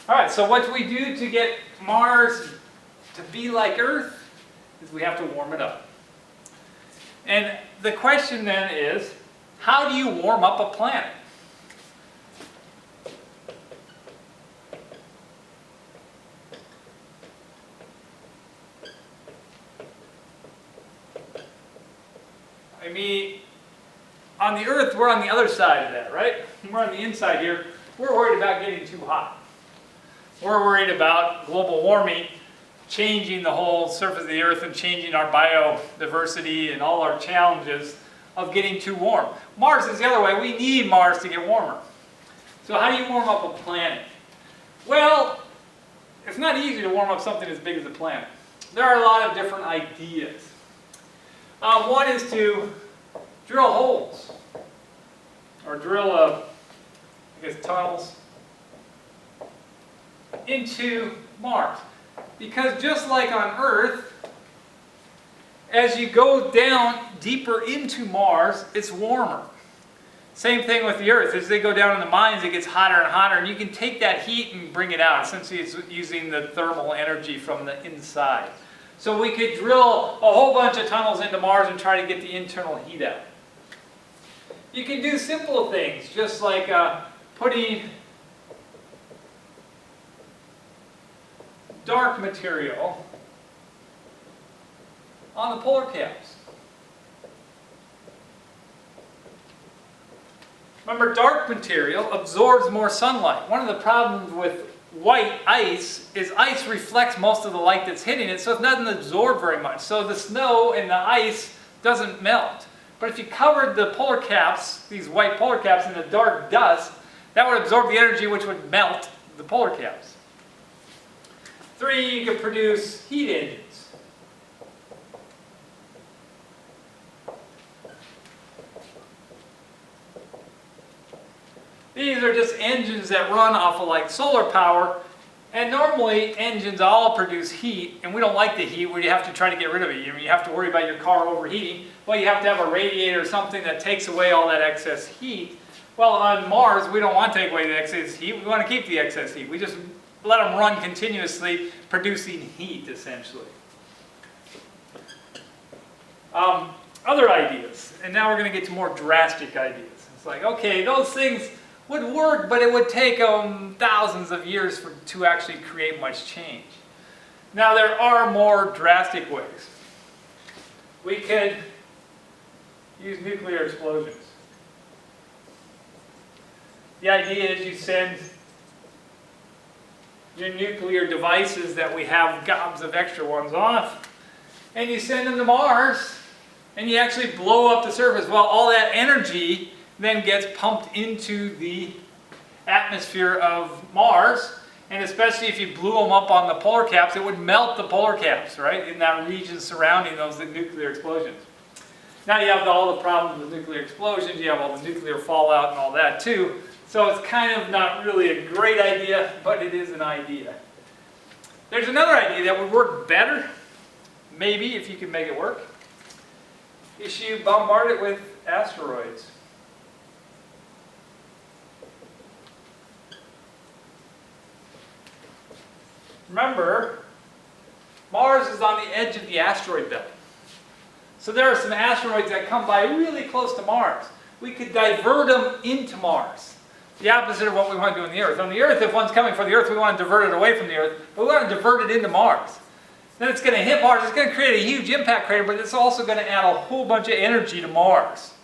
All right, so what do we do to get Mars to be like Earth? Is we have to warm it up. And the question then is, how do you warm up a planet? I mean, on the Earth, we're on the other side of that, right? We're on the inside here. We're worried about getting too hot. We're worried about global warming, changing the whole surface of the Earth and changing our biodiversity and all our challenges of getting too warm. Mars is the other way. We need Mars to get warmer. So how do you warm up a planet? Well, it's not easy to warm up something as big as a planet. There are a lot of different ideas. One is to drill holes, or drill, tunnels into Mars. Because just like on Earth, as you go down deeper into Mars, it's warmer. Same thing with the Earth. As they go down in the mines, it gets hotter and hotter, and you can take that heat and bring it out. Essentially, it's using the thermal energy from the inside. So we could drill a whole bunch of tunnels into Mars and try to get the internal heat out. You can do simple things, just like putting dark material on the polar caps. Remember, dark material absorbs more sunlight. One of the problems with white ice is ice reflects most of the light that's hitting it, so it doesn't absorb very much. So the snow and the ice doesn't melt. But if you covered the polar caps, these white polar caps, in the dark dust, that would absorb the energy which would melt the polar caps. 3, you can produce heat engines. These are just engines that run off of like solar power, and normally engines all produce heat, and we don't like the heat where you have to try to get rid of it. You have to worry about your car overheating. Well, you have to have a radiator or something that takes away all that excess heat. Well, on Mars, we don't want to take away the excess heat. We want to keep the excess heat. We just let them run continuously, producing heat, essentially. Other ideas, and now we're going to get to more drastic ideas. It's like, okay, those things would work, but it would take thousands of years to actually create much change. Now, there are more drastic ways. We could use nuclear explosions. The idea is you send your nuclear devices that we have gobs of extra ones off, and you send them to Mars, and you actually blow up the surface. Well, all that energy then gets pumped into the atmosphere of Mars, and especially if you blew them up on the polar caps, it would melt the polar caps, right, in that region surrounding those nuclear explosions. Now you have all the problems with nuclear explosions, you have all the nuclear fallout and all that too, so it's kind of not really a great idea, but it is an idea. There's another idea that would work better, maybe, if you can make it work. Is you bombard it with asteroids. Remember, Mars is on the edge of the asteroid belt. So there are some asteroids that come by really close to Mars. We could divert them into Mars. The opposite of what we want to do on the Earth. On the Earth, if one's coming for the Earth, we want to divert it away from the Earth, but we want to divert it into Mars. Then it's going to hit Mars. It's going to create a huge impact crater, but it's also going to add a whole bunch of energy to Mars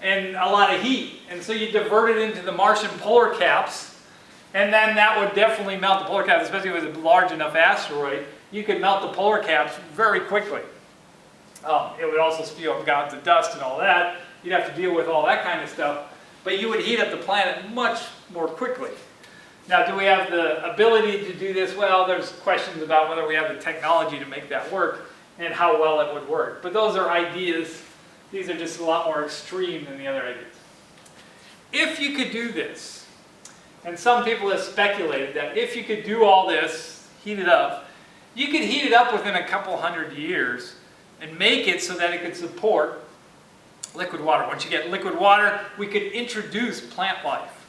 and a lot of heat. And so you divert it into the Martian polar caps, and then that would definitely melt the polar caps, especially if it was a large enough asteroid. You could melt the polar caps very quickly. It would also spew up gobs of dust and all that. You'd have to deal with all that kind of stuff. But you would heat up the planet much more quickly. Now, do we have the ability to do this? Well, there's questions about whether we have the technology to make that work and how well it would work. But those are ideas. These are just a lot more extreme than the other ideas. If you could do this, and some people have speculated that if you could do all this, heat it up, you could heat it up within a couple hundred years and make it so that it could support liquid water. Once you get liquid water, we could introduce plant life.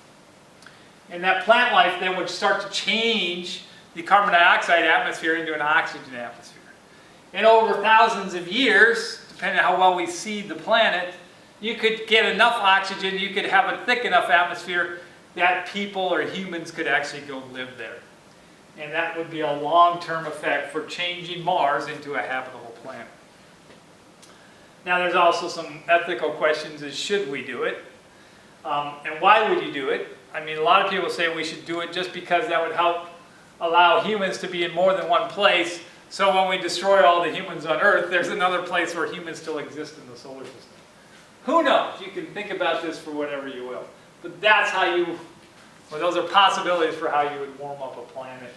And that plant life then would start to change the carbon dioxide atmosphere into an oxygen atmosphere. And over thousands of years, depending on how well we seed the planet, you could get enough oxygen, you could have a thick enough atmosphere that people or humans could actually go live there. And that would be a long-term effect for changing Mars into a habitable planet. Now there's also some ethical questions as should we do it? And why would you do it? I mean, a lot of people say we should do it just because that would help allow humans to be in more than one place. So when we destroy all the humans on Earth, there's another place where humans still exist in the solar system. Who knows? You can think about this for whatever you will. But that's how you, well, those are possibilities for how you would warm up a planet,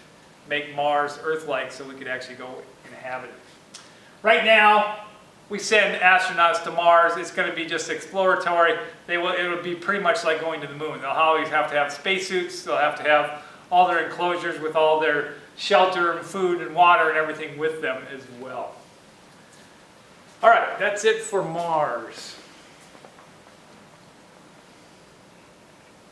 make Mars Earth-like so we could actually go inhabit it. Right now, we send astronauts to Mars. It's going to be just exploratory. It would be pretty much like going to the moon. They'll always have to have spacesuits. They'll have to have all their enclosures with all their shelter and food and water and everything with them as well. All right, that's it for Mars.